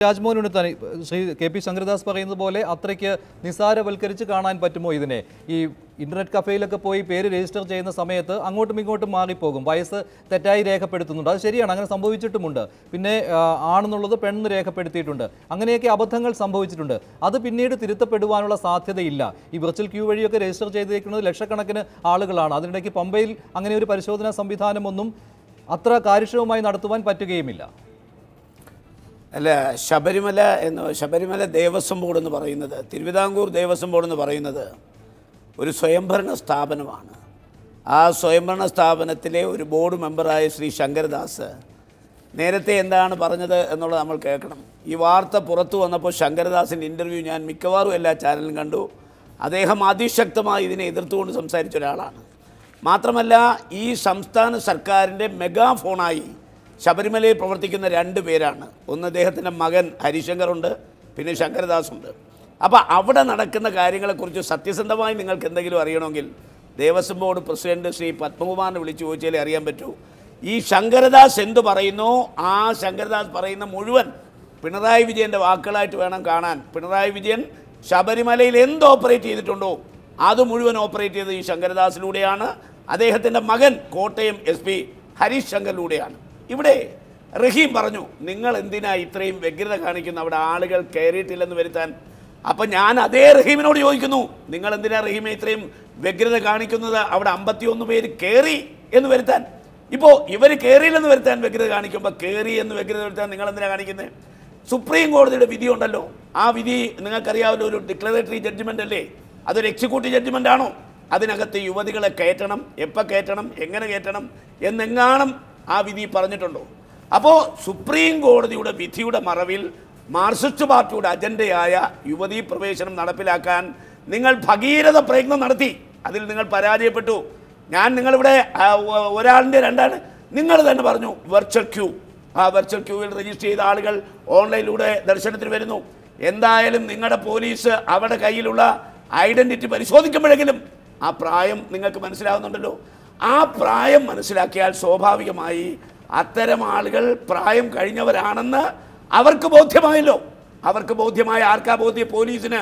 Rajmohan Unnithan Shri K P Sankaradas പറയുന്നത് പോലെ അത്രയ്ക്ക് നിസാരവൽക്കരിച്ച് കാണാൻ പറ്റുമോ ഇതിനെ? ഈ ഇന്റർനെറ്റ് കഫേയിലൊക്കെ പോയി പേര് രജിസ്റ്റർ ചെയ്യുന്ന സമയത്ത് അങ്ങോട്ടും ഇങ്ങോട്ടും മാറിപ്പോകും, വയസ്സ് തെറ്റായി രേഖപ്പെടുത്തുന്നുണ്ട്. അത് ശരിയാണ്, അങ്ങനെ സംഭവിച്ചിട്ടുമുണ്ട്. പിന്നെ ആണെന്നുള്ളത് പെണ്ണ് രേഖപ്പെടുത്തിയിട്ടുണ്ട്. അങ്ങനെയൊക്കെ അബദ്ധങ്ങൾ സംഭവിച്ചിട്ടുണ്ട്. അത് പിന്നീട് തിരുത്തപ്പെടുവാനുള്ള സാധ്യതയില്ല. ഈ വിർച്വൽ ക്യൂ വഴിയൊക്കെ രജിസ്റ്റർ ചെയ്തിരിക്കുന്നത് ലക്ഷക്കണക്കിന് ആളുകളാണ്. അതിനിടയ്ക്ക് പമ്പയിൽ അങ്ങനെ ഒരു പരിശോധനാ സംവിധാനമൊന്നും അത്ര കാര്യക്ഷമമായി നടത്തുവാൻ പറ്റുകയുമില്ല. അല്ല, ശബരിമല ദേവസ്വം ബോർഡ് എന്ന് പറയുന്നത്, തിരുവിതാംകൂർ ദേവസ്വം ബോർഡ് എന്ന് പറയുന്നത് ഒരു സ്വയംഭരണ സ്ഥാപനമാണ്. ആ സ്വയംഭരണ സ്ഥാപനത്തിലെ ഒരു ബോർഡ് മെമ്പറായ ശ്രീ ശങ്കരദാസ് നേരത്തെ എന്താണ് പറഞ്ഞത് എന്നുള്ളത് നമ്മൾ കേൾക്കണം. ഈ വാർത്ത പുറത്തു വന്നപ്പോൾ ശങ്കരദാസിൻ്റെ ഇൻ്റർവ്യൂ ഞാൻ മിക്കവാറും എല്ലാ ചാനലിലും കണ്ടു. അദ്ദേഹം അതിശക്തമായി ഇതിനെ എതിർത്തുകൊണ്ട് സംസാരിച്ച ഒരാളാണ്. മാത്രമല്ല, ഈ സംസ്ഥാന സർക്കാരിൻ്റെ മെഗാഫോണായി ശബരിമലയിൽ പ്രവർത്തിക്കുന്ന രണ്ട് പേരാണ്. ഒന്ന് അദ്ദേഹത്തിൻ്റെ മകൻ ഹരിശങ്കറുണ്ട്, പിന്നെ ശങ്കരദാസുണ്ട്. അപ്പോൾ അവിടെ നടക്കുന്ന കാര്യങ്ങളെക്കുറിച്ച് സത്യസന്ധമായി നിങ്ങൾക്ക് എന്തെങ്കിലും അറിയണമെങ്കിൽ ദേവസ്വം ബോർഡ് പ്രസിഡന്റ് ശ്രീ പത്മകുമാറിനെ വിളിച്ച് ചോദിച്ചാലേ അറിയാൻ പറ്റൂ. ഈ ശങ്കരദാസ് എന്തു പറയുന്നോ ആ ശങ്കരദാസ് പറയുന്ന മുഴുവൻ പിണറായി വിജയൻ്റെ വാക്കുകളായിട്ട് വേണം കാണാൻ. പിണറായി വിജയൻ ശബരിമലയിൽ എന്ത് ഓപ്പറേറ്റ് ചെയ്തിട്ടുണ്ടോ അത് മുഴുവൻ ഓപ്പറേറ്റ് ചെയ്തത് ഈ ശങ്കരദാസിലൂടെയാണ്. അദ്ദേഹത്തിൻ്റെ മകൻ കോട്ടയം SP ഹരീഷ് ശങ്കറിലൂടെയാണ്. ഇവിടെ റഹീം പറഞ്ഞു, നിങ്ങൾ എന്തിനാ ഇത്രയും വ്യഗ്രത കാണിക്കുന്നു, അവിടെ ആളുകൾ കയറിയിട്ടില്ലെന്ന് വരുത്താൻ. അപ്പം ഞാൻ അതേ റഹീമിനോട് ചോദിക്കുന്നു, നിങ്ങൾ എന്തിനാ റഹീമെ ഇത്രയും വ്യഗ്രത കാണിക്കുന്നത്, അവിടെ 51 പേര് കയറി എന്ന് വരുത്താൻ? ഇപ്പോൾ ഇവർ കയറിയില്ലെന്ന് വരുത്താൻ വ്യഗ്രത കാണിക്കുമ്പോൾ കയറി എന്ന് വ്യഗ്രത വരുത്താൻ നിങ്ങൾ എന്തിനാ കാണിക്കുന്നത്? സുപ്രീം കോടതിയുടെ വിധി ഉണ്ടല്ലോ, ആ വിധി നിങ്ങൾക്കറിയാമല്ലോ, ഒരു ഡിക്ലറേറ്ററി ജഡ്ജ്മെൻ്റ് അല്ലേ, അതൊരു എക്സിക്യൂട്ടീവ് ജഡ്ജ്മെൻ്റ് ആണോ? അതിനകത്ത് യുവതികളെ കയറ്റണം, എപ്പോൾ കയറ്റണം, എങ്ങനെ കയറ്റണം എന്നെങ്ങാനും ആ വിധി പറഞ്ഞിട്ടുണ്ടോ? അപ്പോൾ സുപ്രീം കോടതിയുടെ വിധിയുടെ മറവിൽ മാർക്സിസ്റ്റ് പാർട്ടിയുടെ അജണ്ടയായ യുവതീ പ്രവേശനം നടപ്പിലാക്കാൻ നിങ്ങൾ ഭഗീരഥ പ്രയത്നം നടത്തി. അതിൽ നിങ്ങൾ പരാജയപ്പെട്ടു. ഞാൻ നിങ്ങളിവിടെ ഒരാളിൻ്റെ രണ്ടാണ്, നിങ്ങൾ തന്നെ പറഞ്ഞു വെർച്വൽ ക്യൂ. ആ വെർച്വൽ ക്യൂവിൽ രജിസ്റ്റർ ചെയ്ത ആളുകൾ ഓൺലൈനിലൂടെ ദർശനത്തിന് വരുന്നു. എന്തായാലും നിങ്ങളുടെ പോലീസ് അവരുടെ കയ്യിലുള്ള ഐഡൻറ്റിറ്റി പരിശോധിക്കുമ്പോഴെങ്കിലും ആ പ്രായം നിങ്ങൾക്ക് മനസ്സിലാവുന്നുണ്ടല്ലോ. ആ പ്രായം മനസ്സിലാക്കിയാൽ സ്വാഭാവികമായി അത്തരം ആളുകൾ പ്രായം കഴിഞ്ഞവരാണെന്ന് അവർക്ക് ബോധ്യമായല്ലോ. അവർക്ക് ബോധ്യമായ ആർക്കാ ബോധ്യം? പോലീസിന്.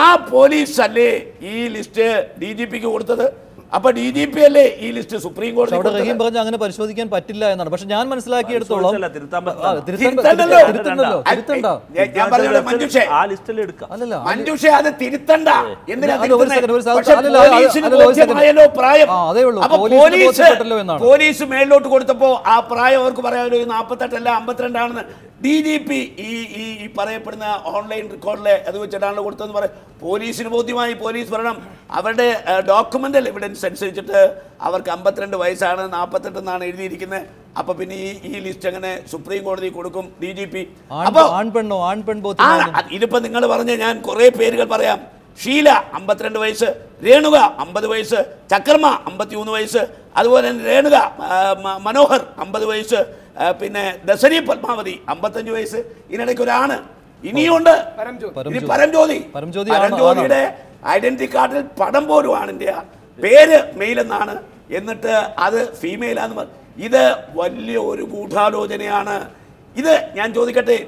ആ പോലീസ് അല്ലേ ഈ ലിസ്റ്റ് DGPക്ക് കൊടുത്തത്? അപ്പൊ DGP അല്ലേ ഈ ലിസ്റ്റ് സുപ്രീം കോടതി? റഹീം പറഞ്ഞു അങ്ങനെ പരിശോധിക്കാൻ പറ്റില്ല എന്നാണ്. പക്ഷെ ഞാൻ മനസ്സിലാക്കിയെടുത്തോളം മഞ്ജുഷ അത് തിരുത്തണ്ട. പോലീസ് മേളിലോട്ട് കൊടുത്തപ്പോ ആ പ്രായം അവർക്ക് പറയാമല്ലോ, 48 അല്ല 52 ആണെന്ന്. DGP ഈ പറയപ്പെടുന്ന ഓൺലൈൻ റെക്കോർഡിലെ അത് വെച്ചിട്ടാണല്ലോ കൊടുത്തതെന്ന് പറയും. പോലീസിന് ബോധ്യമായി. പോലീസ് പറയണം അവരുടെ ഡോക്യുമെന്റൽ എവിഡൻസ് അനുസരിച്ചിട്ട് അവർക്ക് 52 വയസ്സാണ്, 48 എന്നാണ് എഴുതിയിരിക്കുന്നത്. അപ്പൊ പിന്നെ ഈ ലിസ്റ്റ് എങ്ങനെ സുപ്രീം കോടതി കൊടുക്കും DGP? അപ്പൊ ഇതിപ്പോ നിങ്ങൾ പറഞ്ഞ ഞാൻ കുറെ പേരുകൾ പറയാം. ഷീല 52 വയസ്സ്, രേണുക 50 വയസ്സ്, ചക്രമ 53 വയസ്സ്, അതുപോലെ തന്നെ രേണുക മനോഹർ 50 വയസ്സ്, പിന്നെ ദസരി പത്മാവതി 55 വയസ്സ്. ഇതിനിടയ്ക്ക് ഒരാണ് ഇനിയുണ്ട്, പരംജ്യോതിയുടെ ഐഡന്റിറ്റി കാർഡിൽ പടം പോലും ആണിന്റെ പേര് മെയിൽ എന്നാണ്, എന്നിട്ട് അത് ഫീമെയിലാന്ന് പറഞ്ഞു. ഇത് വലിയ ഒരു ഗൂഢാലോചനയാണ്. ഇത് ഞാൻ ചോദിക്കട്ടെ,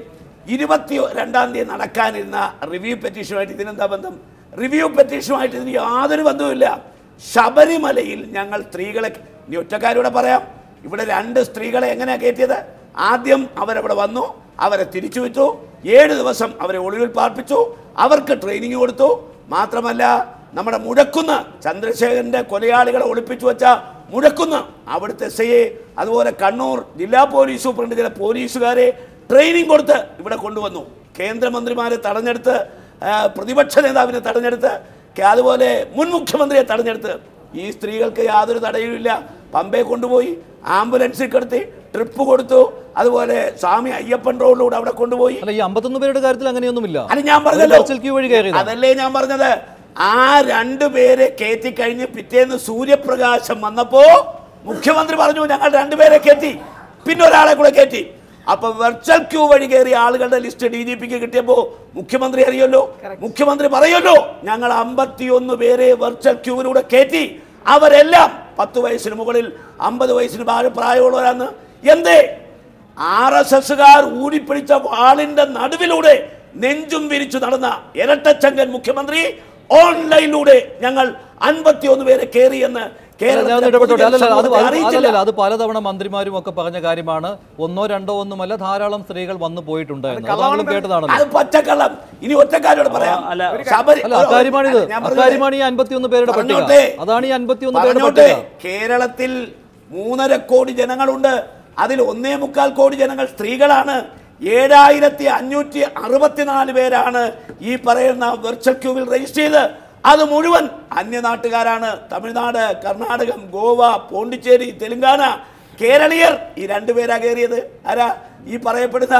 22-ാം തീയതി നടക്കാനിരുന്ന റിവ്യൂ പെറ്റീഷനുമായിട്ട് ഇതിനെന്താ ബന്ധം? റിവ്യൂ പെറ്റീഷനുമായിട്ട് ഇതിന് യാതൊരു ബന്ധവുമില്ല. ശബരിമലയിൽ ഞങ്ങൾ സ്ത്രീകളെ, ഇനി ഒറ്റക്കാരോടെ പറയാം, ഇവിടെ 2 സ്ത്രീകളെ എങ്ങനെയാണ് കയറ്റിയത്? ആദ്യം അവരവിടെ വന്നു, അവരെ തിരിച്ചു വിട്ടു, 7 ദിവസം അവരെ ഒളിവിൽ പാർപ്പിച്ചു, അവർക്ക് ട്രെയിനിങ് കൊടുത്തു. മാത്രമല്ല നമ്മുടെ മുഴക്കുന്ന് ചന്ദ്രശേഖരൻ്റെ കൊലയാളികളെ ഒളിപ്പിച്ചു വെച്ച മുഴക്കുന്ന് അവിടുത്തെ SIA, അതുപോലെ കണ്ണൂർ ജില്ലാ പോലീസ് സൂപ്രണ്ട് ചില പോലീസുകാരെ ട്രെയിനിങ് കൊടുത്ത് ഇവിടെ കൊണ്ടുവന്നു. കേന്ദ്രമന്ത്രിമാരെ തടഞ്ഞെടുത്ത്, പ്രതിപക്ഷ നേതാവിനെ തടഞ്ഞെടുത്ത്, അതുപോലെ മുൻ മുഖ്യമന്ത്രിയെ തടഞ്ഞെടുത്ത്. ഈ സ്ത്രീകൾക്ക് യാതൊരു തടയുമില്ല. പമ്പയെ കൊണ്ടുപോയി ആംബുലൻസിൽ കിടത്തി ട്രിപ്പ് കൊടുത്തു. അതുപോലെ സ്വാമി അയ്യപ്പൻ റോഡിലൂടെ അവിടെ കൊണ്ടുപോയി. 51 പേരുടെ കാര്യത്തിൽ അങ്ങനെയൊന്നുമില്ല. അത് ഞാൻ പറഞ്ഞല്ലോ, അതല്ലേ ഞാൻ പറഞ്ഞത്. ആ 2 പേരെ കയറ്റി കഴിഞ്ഞ് പിറ്റേന്ന് സൂര്യപ്രകാശം വന്നപ്പോ മുഖ്യമന്ത്രി പറഞ്ഞു ഞങ്ങൾ 2 പേരെ കയറ്റി, പിന്നെ ഒരാളെ കൂടെ കയറ്റി. അപ്പൊ വെർച്വൽ ക്യൂ വഴി കയറിയ ആളുകളുടെ ലിസ്റ്റ് DGPക്ക് കിട്ടിയപ്പോ മുഖ്യമന്ത്രി അറിയല്ലോ, മുഖ്യമന്ത്രി പറയുമല്ലോ ഞങ്ങൾ 51 പേരെ വെർച്വൽ ക്യൂവിലൂടെ കയറ്റി, അവരെല്ലാം 10 വയസ്സിന് മുകളിൽ 50 വയസ്സിന് താഴെ പ്രായമുള്ളവരാന്ന്. എന്തേ RSSകാർ ഊടിപ്പിടിച്ച വാളിന്റെ നടുവിലൂടെ നെഞ്ചും വിരിച്ചു നടന്ന ഇരട്ടച്ചങ്കൻ മുഖ്യമന്ത്രി ഓൺലൈനിലൂടെ ഞങ്ങൾ 51 പേരെ കയറിയെന്ന് അത് പലതവണ മന്ത്രിമാരും ഒക്കെ പറഞ്ഞ കാര്യമാണ്. ഒന്നോ രണ്ടോ ഒന്നുമല്ല, ധാരാളം സ്ത്രീകൾ വന്നു പോയിട്ടുണ്ടായിരുന്നു. കേട്ടതാണല്ലോ. അത് പച്ചക്കള്ളം. ഇനി ഒറ്റക്കാരോട് പറയാം, അക്കാര്യമാണിത്. അക്കാര്യമാണ് ഈ 51 പേരുടെ പട്ടിക. അതാണ് ഈ 51 പേരുടെ പട്ടിക. കേരളത്തിൽ 3.5 കോടി ജനങ്ങളുണ്ട്. അതിൽ 1.25 കോടി ജനങ്ങൾ സ്ത്രീകളാണ്. 7564 പേരാണ് ഈ പറയുന്ന വെർച്വൽ ക്യൂവിൽ രജിസ്റ്റർ ചെയ്ത്. അത് മുഴുവൻ അന്യനാട്ടുകാരാണ്. തമിഴ്നാട്, കർണാടകം, ഗോവ, പോണ്ടിച്ചേരി, തെലുങ്കാന. കേരളീയർ ഈ 2 പേരാ കയറിയത്. ആരാ? ഈ പറയപ്പെടുന്ന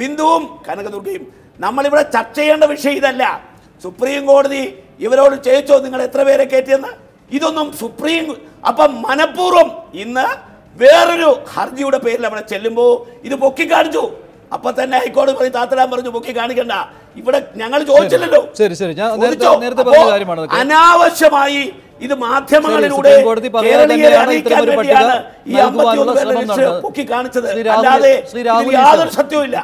ബിന്ദുവും കനകദുർഗയും. നമ്മളിവിടെ ചർച്ച ചെയ്യേണ്ട വിഷയം ഇതല്ല. സുപ്രീം കോടതി ഇവരോട് ചോദിച്ചോ നിങ്ങൾ എത്ര പേരെ കയറ്റിയെന്ന്? ഇതൊന്നും അപ്പം മനഃപൂർവ്വം ഇന്ന് വേറൊരു ഹർജിയുടെ പേരിൽ അവിടെ ചെല്ലുമ്പോൾ ഇത് പൊക്കി കാണിച്ചു. അപ്പൊ തന്നെ ഹൈക്കോടതി പറഞ്ഞ് താത്തരാൻ പറഞ്ഞു പൊക്കി കാണിക്കണ്ട. ഇവിടെ ഞങ്ങൾ ചോദിച്ചില്ലല്ലോ. അനാവശ്യമായി ഇത് മാധ്യമങ്ങളിലൂടെ പൊക്കി കാണിച്ചത്. അല്ലാതെ യാതൊരു സത്യവും ഇല്ല.